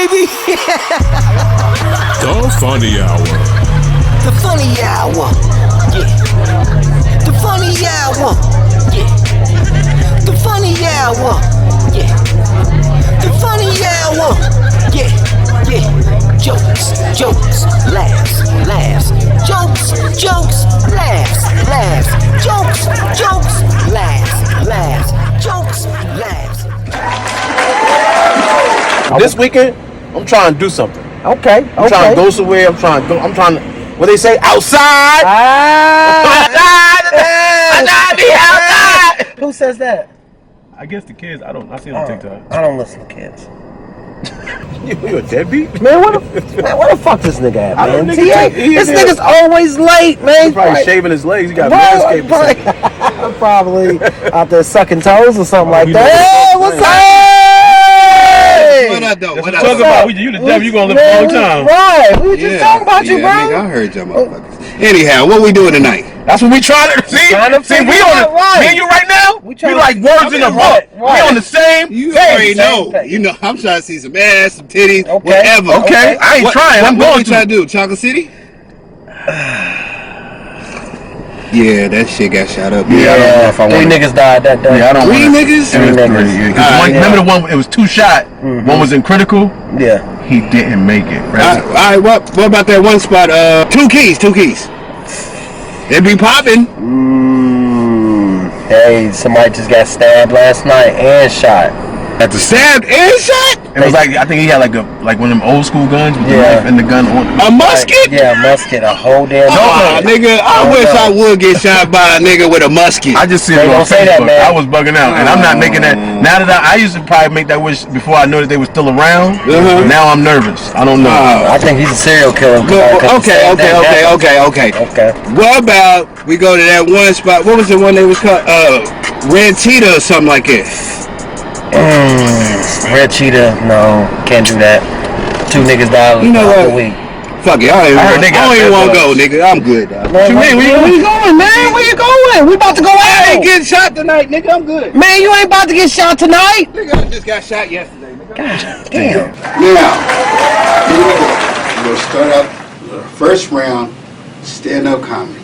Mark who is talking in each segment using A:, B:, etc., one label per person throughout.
A: baby.
B: The Funny Hour.
A: The Funny Hour. Yeah. The Funny Hour. Yeah. The Funny Hour. Yeah. The Funny Hour. Yeah. Yeah. Jokes, jokes, laughs, laughs. Jokes, jokes, laughs, laughs. Jokes, jokes, laughs, laughs. Jokes, laughs.
C: This weekend, I'm trying to do something.
D: Okay.
C: I'm trying to go somewhere. I'm trying to, what they say, outside.
D: Outside. Who says that?
E: I guess the kids. I see it on TikTok.
D: I don't listen to kids.
C: You a deadbeat?
D: Man, where the fuck this nigga at, man? This
C: there.
D: nigga's always late, man.
C: He's probably shaving his legs. He got manscaped.
D: Probably out there sucking toes or something like that. Hey, what's up?
F: What I do? What I
E: Talk
F: do?
E: about you the devil. You gonna live a long time.
D: Right? We were just talking about you, bro.
F: Nigga, I heard y'all motherfuckers. Anyhow, what we doing tonight?
C: That's what we trying to see. We on me and you right now. We like words in a row. We on the same.
F: You
C: page.
F: already know. You know, I'm trying to see some ass, some titties, whatever.
C: Okay, I ain't trying. I'm
F: What
C: going
F: we trying to do? Chocolate City? Yeah, that shit got shot up.
D: Yeah, I don't know if I want. 3 niggas died that day.
C: Yeah, I don't
F: Three niggas?
C: It was 3. Remember the one? It was 2 shot. One was in critical.
D: Yeah.
C: He didn't make it.
F: All right, what about that one spot? 2 keys. They be popping.
D: Hey, somebody just got stabbed last night and shot.
F: At the stabbed and shot?
C: It was like, I think he had like one of them old school guns with the knife and the gun on.
F: A musket?
D: Yeah, a musket, a whole damn.
F: Nigga, I wish I would get shot by a nigga with a musket.
C: I just see it on Facebook. I was bugging out, and I'm not making that. Now that I used to probably make that wish before I knew that they were still around. Now I'm nervous. I don't know.
D: I think he's a serial killer.
F: Okay. What about we go to that one spot? What was the one they was called? Red Cheetah or something like that.
D: Red Cheetah, no, can't do that. 2 niggas died a week.
F: Fuck it, I don't even want to go, nigga. I'm good. What you mean? Where you going, man? Where you going? We about to go out. I ain't getting shot tonight, nigga. I'm good.
D: Man, you ain't about to get shot tonight.
F: Nigga, I just got shot yesterday, nigga.
D: God damn.
F: Now, here we go. We'll start out the first round, stand-up comedy.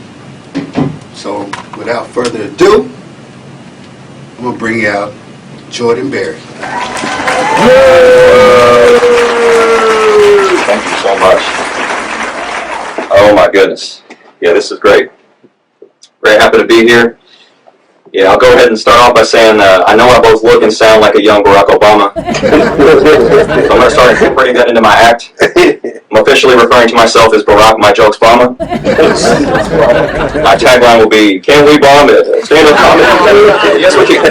F: So, without further ado, I'm going to bring out Jordan Berry.
G: Thank you so much. Oh my goodness. Yeah, this is great. Very happy to be here. Yeah, I'll go ahead and start off by saying I know I both look and sound like a young Barack Obama. So I'm going to start incorporating that into my act. I'm officially referring to myself as Barack My Jokes Obama. My tagline will be, can we bomb it? Stand up comedy. Yes, we can.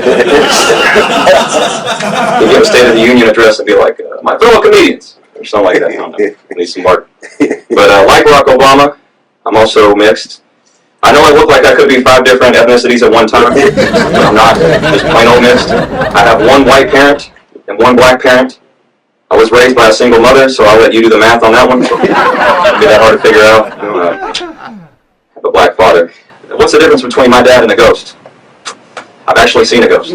G: You give a State of the Union address and be like, my fellow comedians, or something like that. I don't know. Need some work. But like Barack Obama, I'm also mixed. I know I look like I could be 5 different ethnicities at one time, but I'm not. Just plain old mixed. I have 1 white parent and 1 black parent. I was raised by a single mother, so I'll let you do the math on that one. It'll be that hard to figure out. I have a black father. What's the difference between my dad and a ghost? I've actually seen a ghost.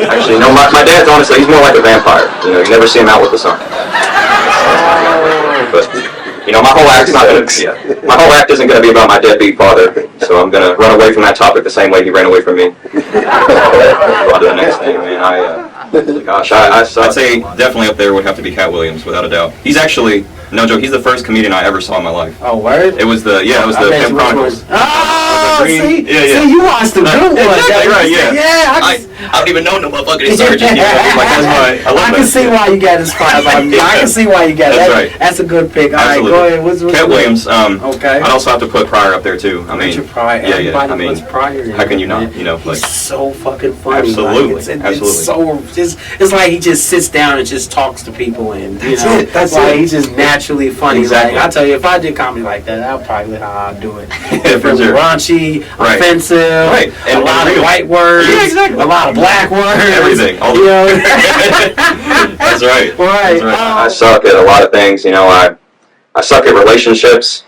G: Actually, no, my dad's honestly, he's more like a vampire. You never see him out with the sun. But, my whole act's not gonna, my whole act isn't gonna be about my deadbeat father, so I'm gonna run away from that topic the same way he ran away from me. On to the next thing, man. Gosh, I'd say definitely up there would have to be Cat Williams, without a doubt. He's actually, no joke, he's the first comedian I ever saw in my life.
D: Oh, word?
G: It was the Pimp Chronicles.
D: See, you watched the good one.
G: Exactly right, yeah.
D: Yeah,
G: I don't even know no motherfucker. He started just I
D: can see why you got inspired by me. I can see why you got it.
G: That's right.
D: That's a good pick. All
G: Absolutely.
D: right, go ahead. What's
G: Cat Williams.
D: Okay.
G: I'd also have to put Pryor up there too. I mean,
D: Pryor.
G: Yeah. I mean,
D: Pryor.
G: How can you not?
D: He's so fucking funny.
G: Absolutely.
D: It's like he just sits down and just talks to people, and
C: That's it.
D: He's just naturally funny.
G: Exactly.
D: Like, I tell you, if I did comedy like that, that's probably how I'd do it.
G: Yeah, for sure.
D: Raunchy, offensive,
G: and
D: a lot of white words,
G: exactly.
D: a lot of black words,
G: everything. That's right.
D: Right.
G: I suck at a lot of things. I suck at relationships.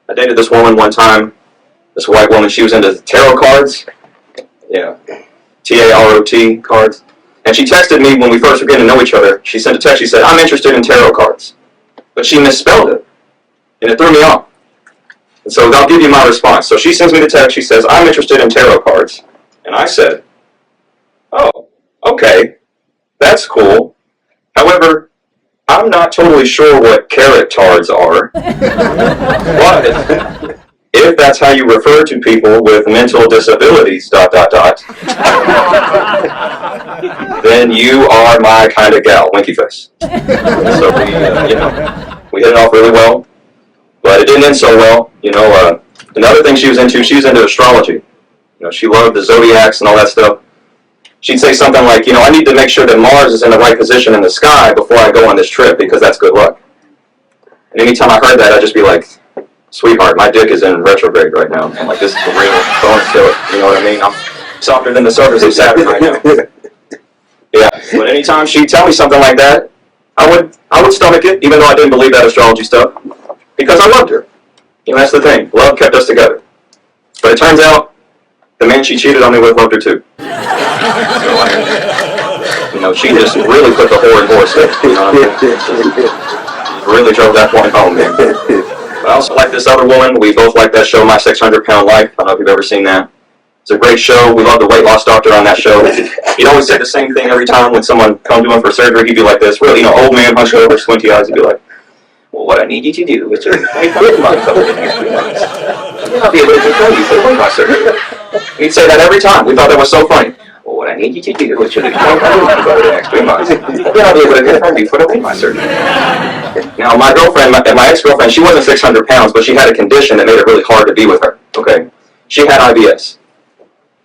G: I dated this woman one time. This white woman. She was into tarot cards. Yeah, TAROT cards. And she texted me when we first were getting to know each other. She sent a text. She said, "I'm interested in tarot cards." But she misspelled it. And it threw me off. And so I'll give you my response. So she sends me the text. She says, "I'm interested in tarot cards." And I said, "Oh, okay. That's cool. However, I'm not totally sure what carrot tards are. But if that's how you refer to people with mental disabilities, ... then you are my kind of gal, winky face." So we hit it off really well, but it didn't end so well. Another thing she was into astrology. She loved the zodiacs and all that stuff. She'd say something like, "I need to make sure that Mars is in the right position in the sky before I go on this trip because that's good luck." And anytime I heard that, I'd just be like, "Sweetheart, my dick is in retrograde right now. I'm like, this is a real bonus to it. You know what I mean? I'm softer than the surface of Saturn right now." Yeah, but anytime she'd tell me something like that, I would stomach it, even though I didn't believe that astrology stuff, because I loved her. That's the thing. Love kept us together. But it turns out the man she cheated on me with loved her too. So she just really put the whore in horse. Really drove that point home, man. But I also like this other woman. We both like that show, My 600-Pound Life. I don't know if you've ever seen that. It's a great show. We love the weight loss doctor on that show. He'd always say the same thing every time when someone come to him for surgery. He'd be like this, really, old man, hunched over, squinty eyes. He'd be like, "Well, what I need you to do is to make my month over the next 3 months. I'll be able to confirm you for the weight loss surgery." He'd say that every time. We thought that was so funny. "Well, what I need you to do is to make my month over the next 3 months. I'll be able to confirm you for the weight loss surgery." Now, my girlfriend, my ex-girlfriend, she wasn't 600 pounds, but she had a condition that made it really hard to be with her. Okay, she had IBS.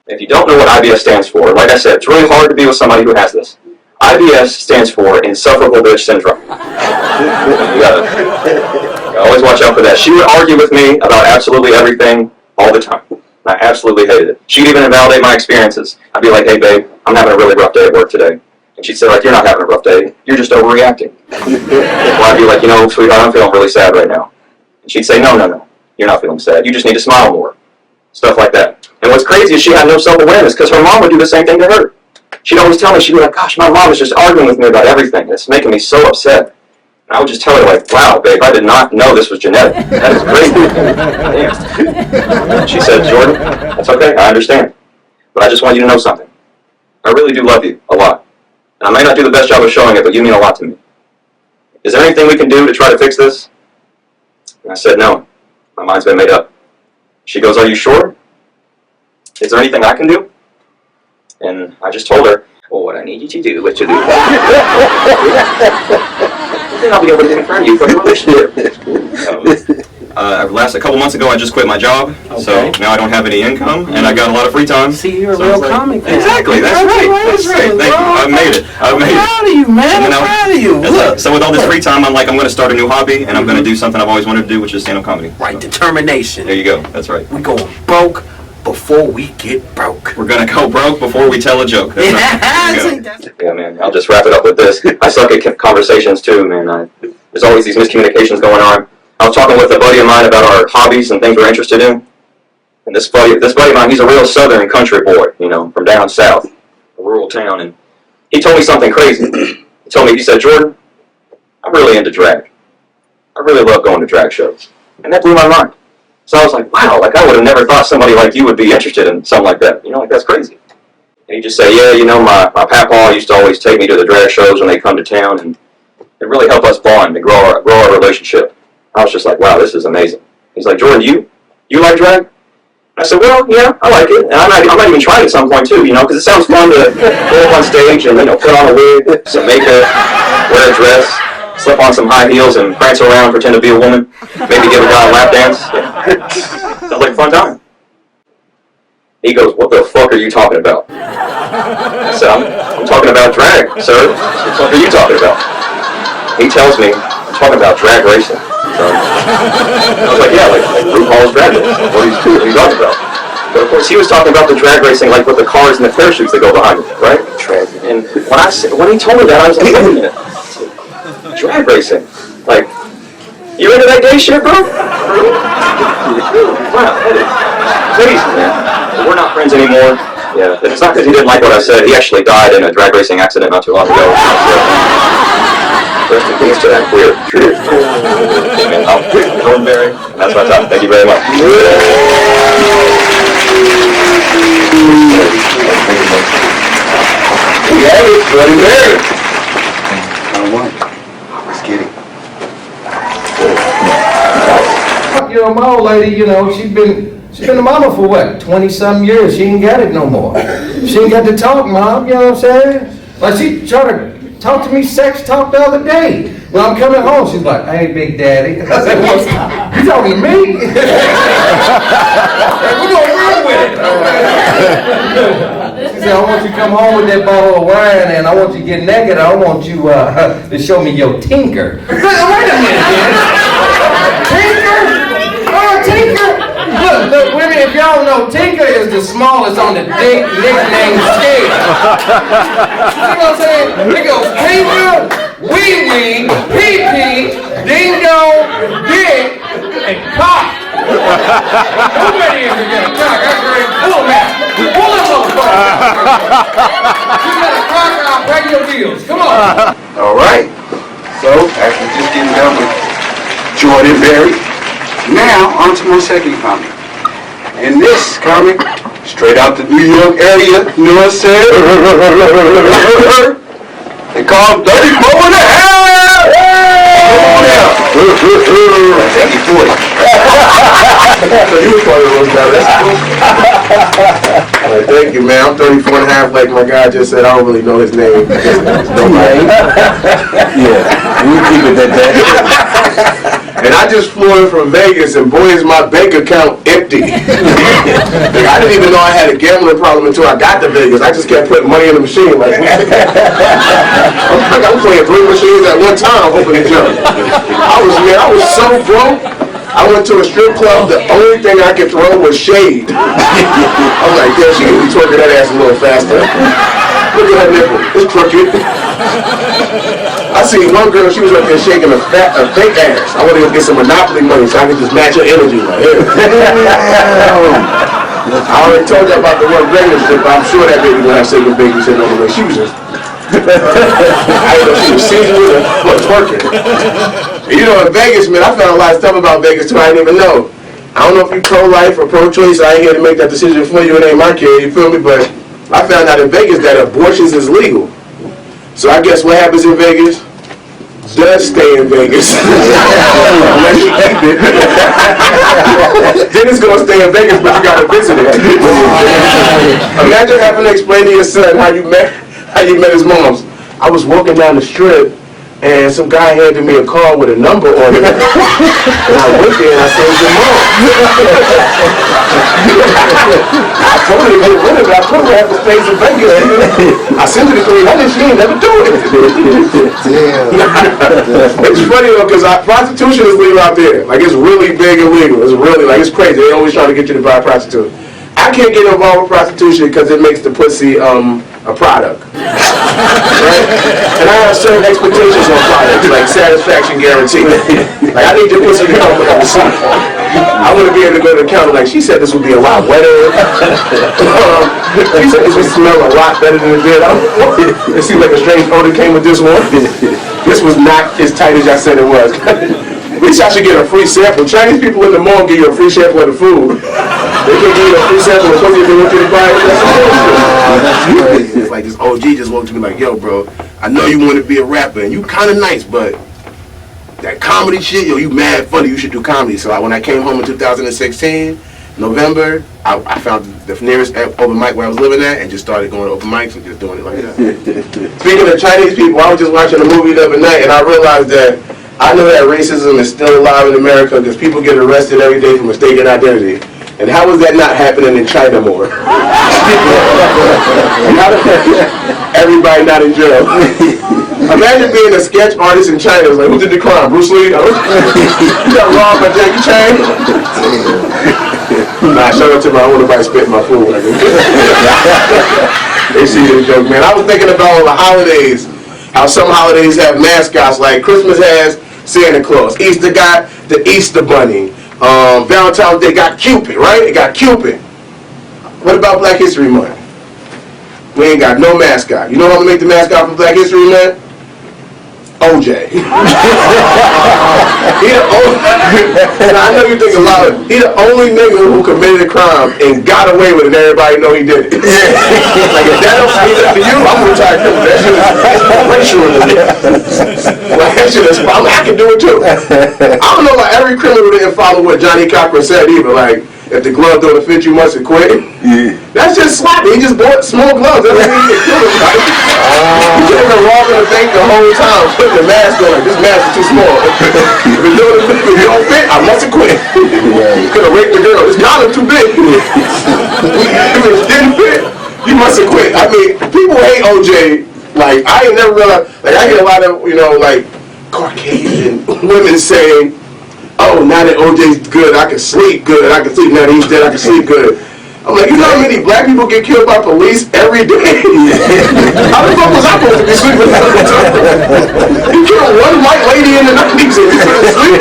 G: If you don't know what IBS stands for, like I said, it's really hard to be with somebody who has this. IBS stands for insufferable bitch syndrome. You gotta always watch out for that. She would argue with me about absolutely everything all the time. I absolutely hated it. She'd even invalidate my experiences. I'd be like, "Hey, babe, I'm having a really rough day at work today." And she'd say, like, "You're not having a rough day. You're just overreacting." Or I'd be like, "Sweetheart, I'm feeling really sad right now." And she'd say, No. You're not feeling sad. You just need to smile more." Stuff like that. And what's crazy is she had no self-awareness because her mom would do the same thing to her. She'd always tell me, she'd be like, "Gosh, my mom is just arguing with me about everything. It's making me so upset." And I would just tell her, like, "Wow, babe, I did not know this was genetic. That is crazy." Damn. She said, "Jordan, that's okay. I understand. But I just want you to know something. I really do love you a lot. And I may not do the best job of showing it, but you mean a lot to me. Is there anything we can do to try to fix this?" And I said, "No. My mind's been made up." She goes, "Are you sure? Is there anything I can do?" And I just told her, "Well, what I need you to do is to do then I'll be able to confirm you for the relationship." A couple months ago, I just quit my job, so now I don't have any income, and I got a lot of free time.
D: See, you're a real comic fan.
G: Exactly, that's right. That's right. Thank you. I've made it.
D: I'm proud of you, man. I'm proud of you.
G: So with all this free time, I'm going to start a new hobby, and I'm going to do something I've always wanted to do, which is stand-up comedy.
D: Right, determination.
G: There you go. That's right.
D: We going broke before we get broke.
G: We're going to go broke before we tell a joke. That's right. Yeah, man. I'll just wrap it up with this. I suck at conversations, too, man. There's always these miscommunications going on. I was talking with a buddy of mine about our hobbies and things we're interested in. And this buddy of mine, he's a real southern country boy, from down south, a rural town. And he told me something crazy. He said, "Jordan, I'm really into drag. I really love going to drag shows." And that blew my mind. So I was like, wow, I would have never thought somebody like you would be interested in something like that. That's crazy. And he just said, "Yeah, my papa used to always take me to the drag shows when they come to town, and it really helped us bond and grow our relationship." I was just like, wow, this is amazing. He's like, "Jordan, you like drag?" I said, "Well, yeah, I like it. And I might even try it at some point, too, because it sounds fun to go up on stage and, put on a wig, some makeup, wear a dress, slip on some high heels and prance around, pretend to be a woman, maybe give a guy a lap dance." Sounds like a fun time. He goes, "What the fuck are you talking about?" I said, I'm talking about drag, sir. What the fuck are you talking about?" He tells me, "I'm talking about drag racing." So I was like, "Yeah, like RuPaul's Drag Race. What are you talking about?" But of course, he was talking about the drag racing, like with the cars and the parachutes that go behind it, right? And when he told me that, I was like, "Wait a minute, drag racing? Like, you into that gay shit, bro?" Wow, that is crazy, man. But we're not friends anymore. Yeah, and it's not because he didn't like what I said. He actually died in a drag racing accident not too long ago. Rest in peace to that queer. Amen. I'm Jordan Berry, and that's my time. Thank you very much.
C: Yeah, Jordan Berry.
F: Let's get it.
B: You know, my old lady, you know, she's been a mama for what, 20-something years. She ain't got it no more. She ain't got to talk, Mom, you know what I'm saying? Like, she tried to talk to me sex talk the other day. When I'm coming home, she's like, hey, Big Daddy. I said, what's up? You talking to me? We're gonna run with it. She said, I want you to come home with that bottle of wine, and I want you to get naked. I want you to show me your tinker. Wait a minute, Tinker? Tinker? Look, women, if y'all know, Tinker is the smallest on the dick nickname scale. You know what I'm saying? It goes Tinker, Wee Wee, Pee Pee, Ding Dong, Dick, and Cock. Who ready to get a cock? I'm ready to pull him out. Pull him motherfucker. You got a cock, I'll pay your deals. Come on.
F: All right. So, after just getting done with Jordan Berry, now on to my second comic. And this comic, straight out the New York area, you know what I'm saying? They call him 34 and a half! Come on out! Thank you for it.
C: So you was part of those guys. That's cool. Thank you, man. I'm 34 and a half, like my guy just said. I don't really know his name. Nobody. Yeah, we keep it that. And I just flew in from Vegas, and boy, is my bank account empty. Like, I didn't even know I had a gambling problem until I got to Vegas. I just kept putting money in the machine. Like, I'm playing 3 machines at one time, hoping to jump. I was so broke. I went to a strip club. The only thing I could throw was shade. I was like, damn, she can be twerking that ass a little faster. Look at her nipple. It's crooked. I seen one girl, she was up there shaking a fake ass. I want to go get some Monopoly money so I can just match her energy. Like, I already told you about the one Vegas trip, but I'm sure that baby when I say the baby sitting on the way. She was just, I didn't know she was seasoned with her twerking. And you know, in Vegas, man, I found a lot of stuff about Vegas too I didn't even know. I don't know if you're pro-life or pro-choice. I ain't here to make that decision for you. It ain't my kid, you feel me? But I found out in Vegas that abortions is legal. So I guess what happens in Vegas does stay in Vegas. Unless you keep it. Then it's going to stay in Vegas, but you got to visit it. Imagine having to explain to your son how you met his moms. I was walking down the strip, and some guy handed me a card with a number on it. And I went there and I said, your mom. I told her to get rid of it. I told her I have to stay in Vegas. I sent her to 300. She ain't never do it. It's funny though, because prostitution is legal out there. Like, it's really big and legal. It's really, like, it's crazy. They always try to get you to buy a prostitute. I can't get involved with prostitution because it makes the pussy a product. Right? And I have certain expectations on products, like satisfaction guarantee. Like, I need your pussy to come with a receipt. I want to be able to go to the counter like, she said this would be a lot wetter. She said this would smell a lot better than it did. It seems like a strange odor came with this one. This was not as tight as I said it was. At least I should get a free sample. Chinese people in the mall give you a free sample of the food. They can give you a free sample of something they want you to buy. That's crazy. It's like this OG just walked to me like, yo, bro, I know you want to be a rapper and you kind of nice, but that comedy shit, yo, you mad funny. You should do comedy. So when I came home in 2016, November, I found the nearest open mic where I was living at and just started going to open mics and just doing it like that. Speaking of Chinese people, I was just watching a movie the other night and I realized that I know that racism is still alive in America because people get arrested every day for mistaken identity. And how is that not happening in China more? Everybody not in jail. Imagine being a sketch artist in China. It's like, who did the crime? Bruce Lee? You got robbed by Jackie Chan? Nah, shout out to my own nobody spit my food. They see this joke, man. I was thinking about all the holidays. How some holidays have mascots, like Christmas has Santa Claus. Easter got the Easter Bunny. Valentine's Day got Cupid, right? It got Cupid. What about Black History Month? We ain't got no mascot. You know how to make the mascot for Black History Month? OJ. He the only, I know you think about it. He the only nigga who committed a crime and got away with it and everybody know he did it. Like if that don't mean that to you, I'm a retired criminal. That shit is racial. Like that shit is, I can do it too. I don't know why every criminal didn't follow what Johnny Cochran said either. Like, if the glove don't fit, you must quit. Yeah. That's just sloppy. He just bought small gloves. That doesn't mean he can kill him, right? He could have been robbing the bank the whole time, putting the mask on. Like, this mask is too small. If it don't fit, I must quit. He could have raped the girl. This collar too big. If it didn't fit, you must have quit. I mean, people hate OJ. Like, I ain't never realized. Like, I hear a lot of, like, Caucasian women saying, oh, now that OJ's good, I can sleep good. I can sleep. Now that he's dead, I can sleep good. I'm like, you know how many black people get killed by police every day? How the fuck was I supposed to be sleeping all the time? You killed one white lady in the 90s and you couldn't sleep?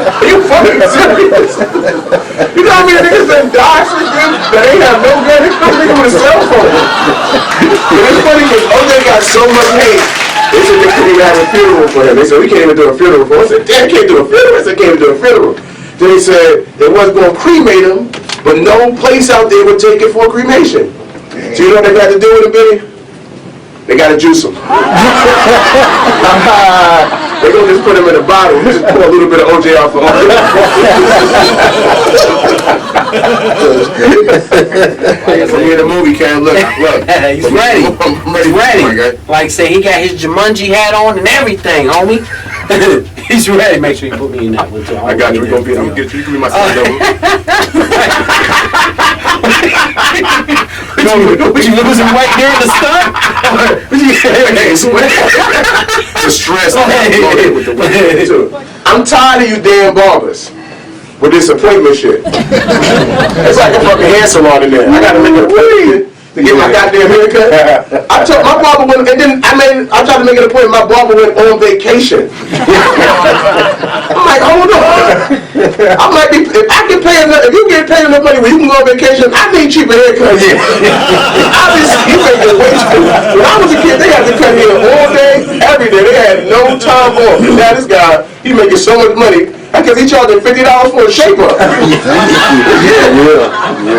C: Are you fucking serious? You know how many niggas that die for good that ain't have no gun? They come nigga with a cell phone. And it's funny because OJ got so much hate. They said they couldn't even have a funeral for him. They said, we can't even do a funeral for him. I said, damn, can't do a funeral? I said, can't even do a funeral. Then they said they wasn't going to cremate him, but no place out there would take it for cremation. So you know what they got to do with him, Billy? They got to juice him. They're going to just put him in a bottle. Just pour a little bit of OJ off of him. Me in the movie can't look.
D: He's ready.
C: I'm ready.
D: Like say he got his Jumanji hat on and everything, homie. He's ready. Make sure you put me in that one too.
C: I got you. I'm gonna get you. You can be my son.
D: Would you losing weight during the stunt?
C: The stress with the weight. I'm tired of you damn barbers with this appointment shit. It's like a fucking hair salon in there. I gotta make an appointment to get my goddamn haircut. I told my barber went, and then I tried to make an appointment. My barber went on vacation. I'm like, hold on. I'm like, if I can pay enough, if you get paid enough money where you can go on vacation, I need cheaper haircuts. Obviously, you make it way too. When I was a kid, they had to cut hair all day, every day. They had no time off. Now this guy, he making so much money because he charging $50 for a shape up.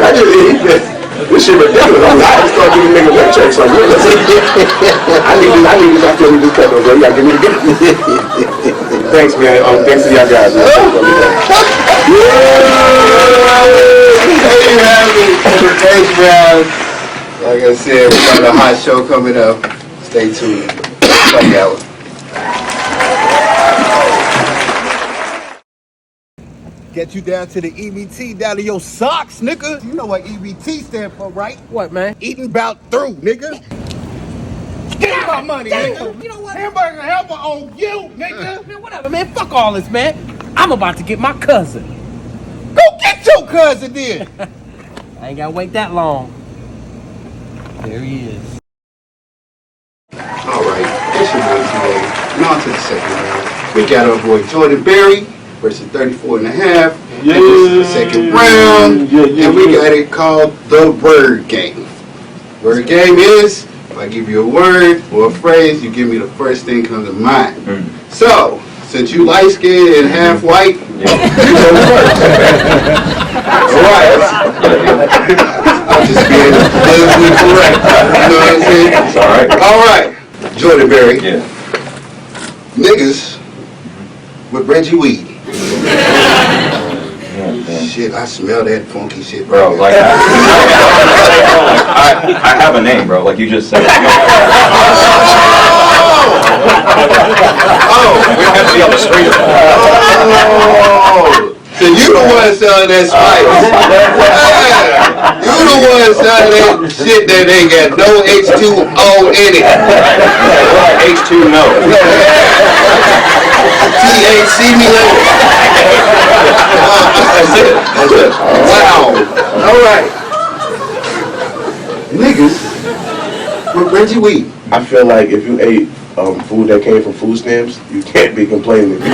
C: I just. This shit ridiculous. I just start giving niggas wet checks. Like, I need this. I feel me this cut, bro. You gotta give me the gift. Thanks, man. Thanks to y'all guys.
F: Thanks, Brown. Like I said, we got a hot show coming up. Stay tuned. Funny hour.
H: Get you down to the EBT, down to your socks, nigga. You know what EBT stand for, right?
D: What, man?
H: Eating bout through, nigga. Get my money, nigga.
D: You know what?
H: Hamburger helper on you, nigga.
D: Man, whatever, man. Fuck all this, man. I'm about to get my cousin.
H: Go get your cousin then.
D: I ain't gotta wait that long. There he is.
F: All right, it's your boy today. Now to the second round. We got our boy Jordan Berry versus 34 and a half.
C: Yeah.
F: And this is the second round. And we got it called the word game. Word game is, if I give you a word or a phrase, you give me the first thing comes to mind. So, since you light skinned and half white, you go first. Alright. I'm just being politically correct. You know what I'm saying?
G: It's alright.
F: Alright. Jordan Berry.
G: Yeah.
F: Niggas with Reggie Weed. Shit, I smell that funky shit,
G: Bro, like, I have a name, bro, like you just said. We don't have to be on the street.
F: So you the one selling that spice. You the one selling that shit that ain't got no H2O in it.
G: H2 no.
F: THC me later. That's it. Wow. Alright. Niggas with Reggie Weed.
C: I feel like if you ate food that came from food stamps, you can't be complaining.
F: You know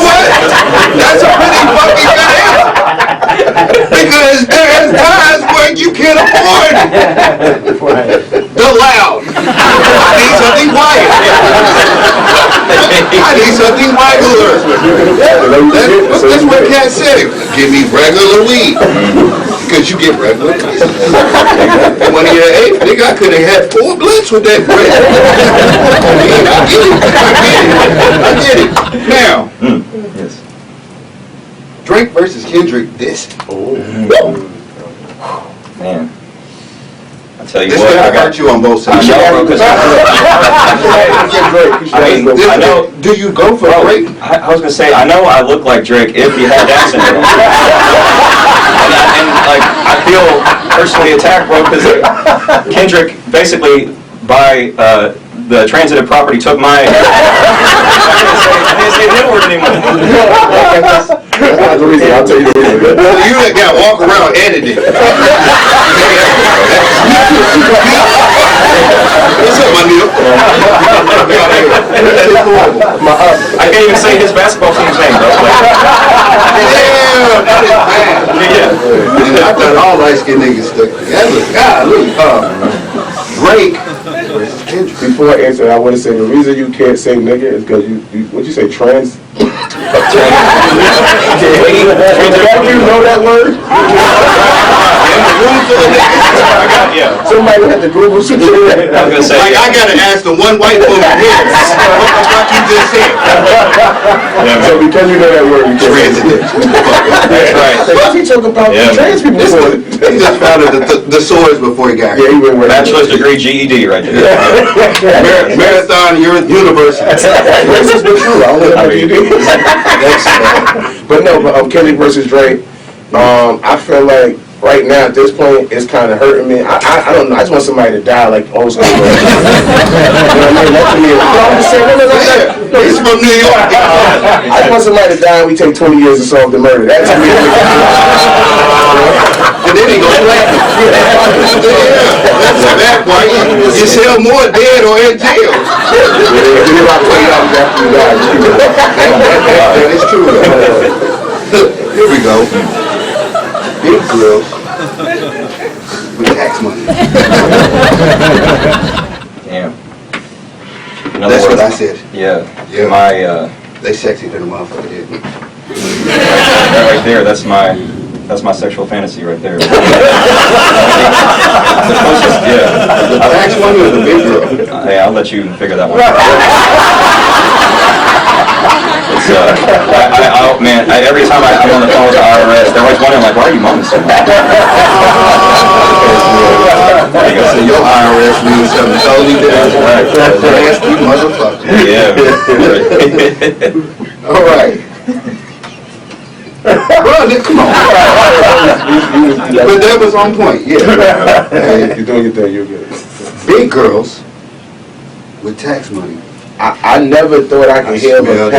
F: what? That's a pretty fucking good answer. Because there's times when you can't afford the loud. I need something quiet. I need something regular. That's what Cat said. Give me regular weed. Because you get regular pieces. When you're 8, nigga, I could have had 4 blunts with that bread. I get it. Now,
G: Yes.
F: Drake versus Kendrick, this.
G: Man. I tell you
F: This
G: what,
F: gonna
G: I got
F: hurt you on both
G: I
F: sides.
G: know, bro, 'cause I mean, I know.
F: Do you go for Drake?
G: I was gonna say, I know I look like Drake if he had Down syndrome. and like, I feel personally attacked, bro, because Kendrick basically by the transitive property took my. I can't say the N-word anymore.
C: That's the reason. I'll tell you the reason.
F: So you gotta walk around editing. What's up, my nigga?
G: I can't even say his basketball team's name, bro.
F: Yeah, that is bad.
G: Yeah.
F: I thought all light-skinned niggas stuck together. Golly. Drake versus Kendrick.
C: Before I answer, I want to say the reason you can't say nigga is because you what'd you say, trans? Do you know that word? Somebody had to Google some shit.
G: I was gonna say,
F: Like, I gotta ask the one white woman here, what you just said.
C: So because you know that word, you can't say it.
G: that's right.
C: What's he talking about trans people?
F: He just founded the swords before he got here.
C: Yeah, he went with
G: Bachelor's degree GED right there.
F: Marathon University.
C: Racist but true. I don't know what you do. But no, Kendrick versus Drake. I feel like right now at this point it's kind of hurting me. I don't know. I just want somebody to die like old school. You know what I mean? That's me. I'm just saying. No,
F: He's from New York.
C: I just want somebody to die and we take 20 years to solve the murder. That's me.
F: And then he goes platinum. That's that why you sell more dead or in jail.
C: Give me about $20 after you die.
F: That is true. Here we go. Big girls with tax money.
G: Damn.
F: That's what I said.
G: Yeah.
F: Yeah.
G: My
F: They sexy than a motherfucker, did.
G: right there. That's my sexual fantasy right there. The closest, yeah.
F: The tax money or the big girl?
G: Hey, I'll let you figure that one out. It's, every time I'm on the phone with the IRS, they're always wondering, like, why are you moaning so much?
F: So your IRS means something totally different.
G: Right.
F: Nasty motherfucker.
G: Yeah.
F: All right. Bro, come on. But that was on point, yeah.
C: Hey, you're doing your thing, you're good.
F: Big girls with tax money.
C: I never thought I could hear of a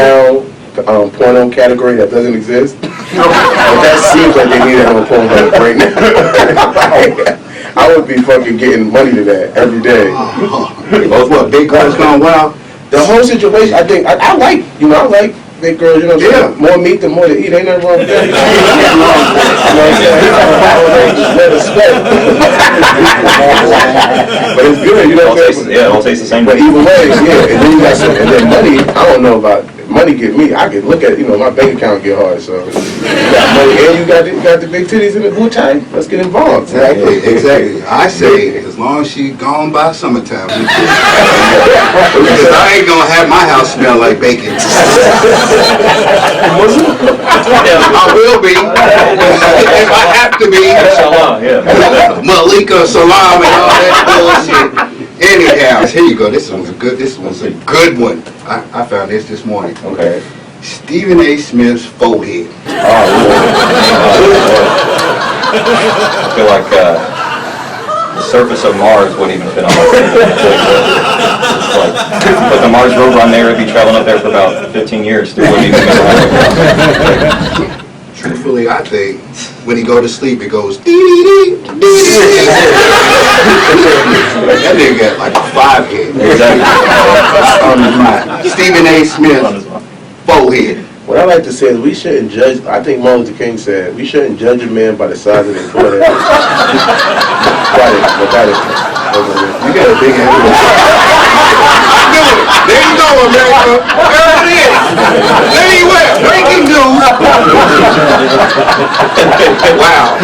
C: pound porno category that doesn't exist. But that seems like they need it on Pornhub right now. I would be fucking getting money to that every day.
F: Both what? Big girls gone wild?
C: The whole situation, I think, I like big girls, you know what I'm saying? More meat than more to eat, ain't nothing wrong with that. You know what I'm saying? But it's good, you know what I'm saying?
G: Yeah, it all tastes the same.
C: But either way, yeah, and then you got some, and then money, I don't know about, money get me, I can look at, my bank account get hard, so. You got money and you got the big titties in the boot tie, let's get involved.
F: Exactly. I say, as long as she gone by summertime. Because I ain't gonna have my house smell like bacon. I will be, if I have to be. Malika Salam and all that bullshit. Anyhow, here you go. This one's a good one. I found this morning.
G: Okay.
F: Stephen A. Smith's forehead.
G: I feel like the surface of Mars wouldn't even fit on my face. Like, put the Mars rover on there, it'd be traveling up there for about 15 years. Still wouldn't even fit on.
F: Truthfully, I think when he go to sleep, it goes dee-dee-dee, dee-dee-dee. That nigga got like a 5 head.
G: Exactly.
F: Stephen A. Smith forehead.
C: What I like to say is we shouldn't judge. I think Martin Luther King said we shouldn't judge a man by the size of their forehead. You got a big head.
F: There you go, America. There it is. Anywhere. Breaking news.
C: Wow.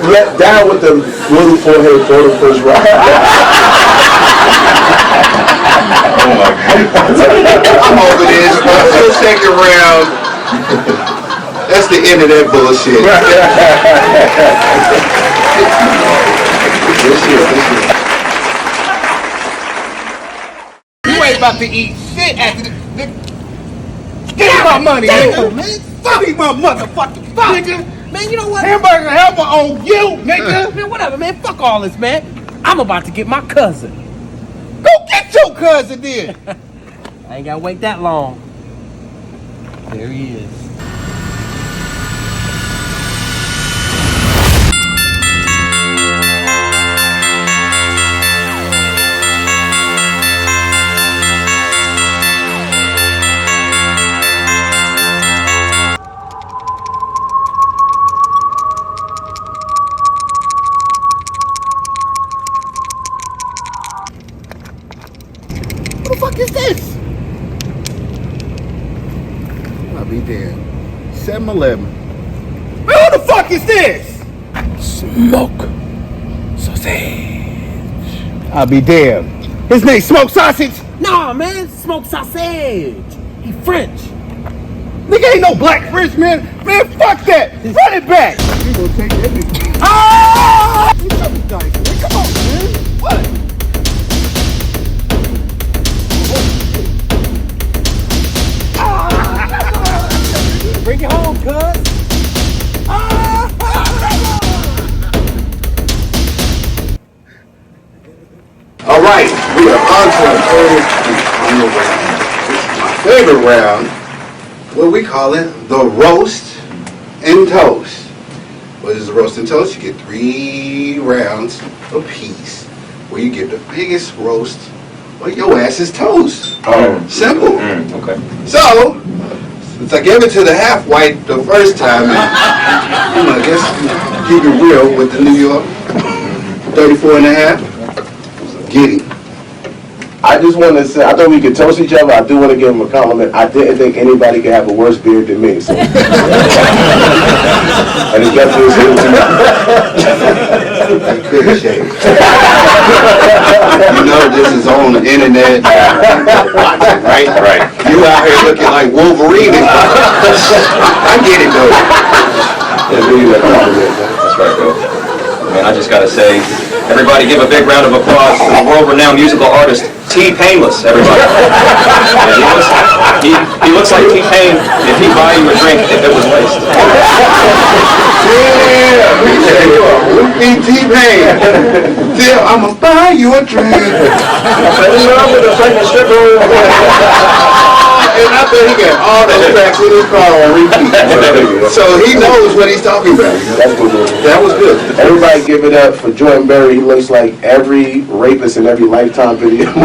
C: Let down with the little forehead for the first round.
F: Oh my God. I'm over this. Until second round. That's the end of that bullshit. This year. You ain't about to eat shit after this. Give me my money, nigga. Man, fuck me, my motherfucking nigga.
B: Man, you know what?
F: Hamburger helper on you, nigga.
B: Man, whatever, man. Fuck all this, man. I'm about to get my cousin.
F: Go get your cousin then.
B: I ain't gotta wait that long. There he is.
F: What the fuck is this? I'll be damned. 7-Eleven. Man, what the fuck is this?
B: Smoke sausage.
F: I'll be damned. His name Smoke Sausage?
B: Nah, man. Smoke sausage. He French.
F: Nigga ain't no black French, man. Man, fuck that. Run it back. You gonna take that nigga. Ah! Come on, man. What?
B: Bring it home, cuz.
F: All right, we are on to the third and final round. This is my favorite round. What we call it, the roast and toast. What is the roast and toast? You get 3 rounds apiece, where you get the biggest roast or your ass is toast. Simple.
G: Okay.
F: So, since I gave it to the half white the first time, and, I guess keep it real with the New York 34 and a half. Get him.
C: I just want to say, I thought we could toast each other. I do want to give him a compliment. I didn't think anybody could have a worse beard than me. So. And it's definitely his
F: Good shape. You know this is on the internet. Right?
G: Right.
F: You out here looking like Wolverine. I get it though.
G: That's right, bro. Man, I just gotta say, everybody give a big round of applause to the world-renowned musical artist, T-Painless, everybody. Yeah, he looks like T-Pain if he'd buy you a drink if it was laced.
F: Yeah, T-Pain. Till I'ma buy you a drink. And I bet he got all those tracks in his car on repeat. So he knows what he's talking about. That was good.
C: Everybody give it up for Jordan Berry. He looks like every rapist in every Lifetime video.
F: Hey,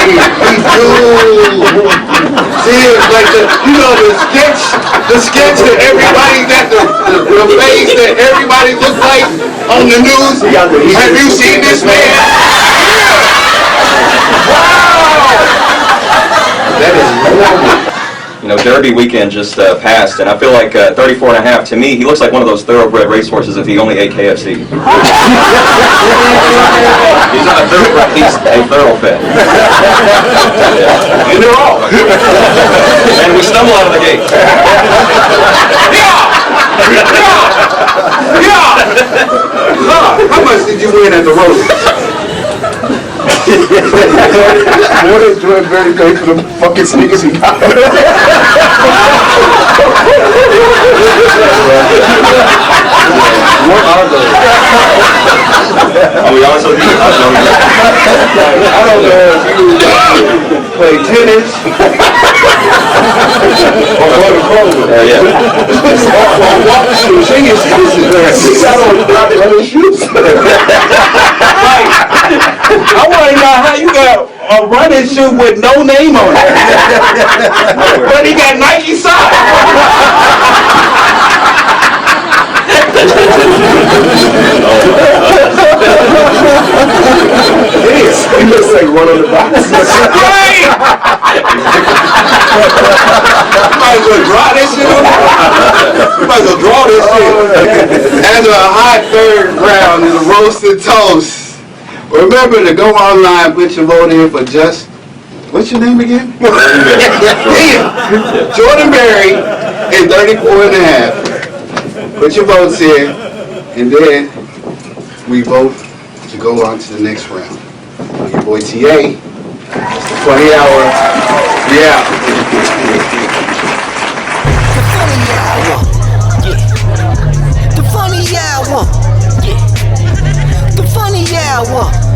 F: he's cool. See, it's like the sketch that everybody got the face that everybody looks like on the news. Have you seen this man? That is horrible.
G: You know, Derby weekend just passed, and I feel like 34 and a half, to me, he looks like one of those thoroughbred racehorses if he only ate KFC. He's not a thoroughbred, he's a thoroughfed. And they're all. And we stumble out of the gate.
F: How much did you win at the road?
C: More than Jordan Berry paid for the fucking sneakers he got.
G: What are those? Oh, we also do.
C: I don't know if you play tennis or go to Kroger.
G: Yeah.
C: Or walk shoes. She gets shoes. I don't know shoes.
B: I want to know how you got
H: a running shoe with no name on it. But he got Nike socks.
C: He looks like one of the boxes.
H: Right! Might as well draw this shit on. Might as well draw this shit. After a hot third round is a roasted toast. Remember to go online, put your vote in for just, what's your name again? Damn! Jordan Berry in 34.5. Put your votes in, and then we vote to go on to the next round. Your boy TA, it's the funny hour. Yeah.
A: The funny hour. Yeah. The funny hour. Yeah. The funny hour.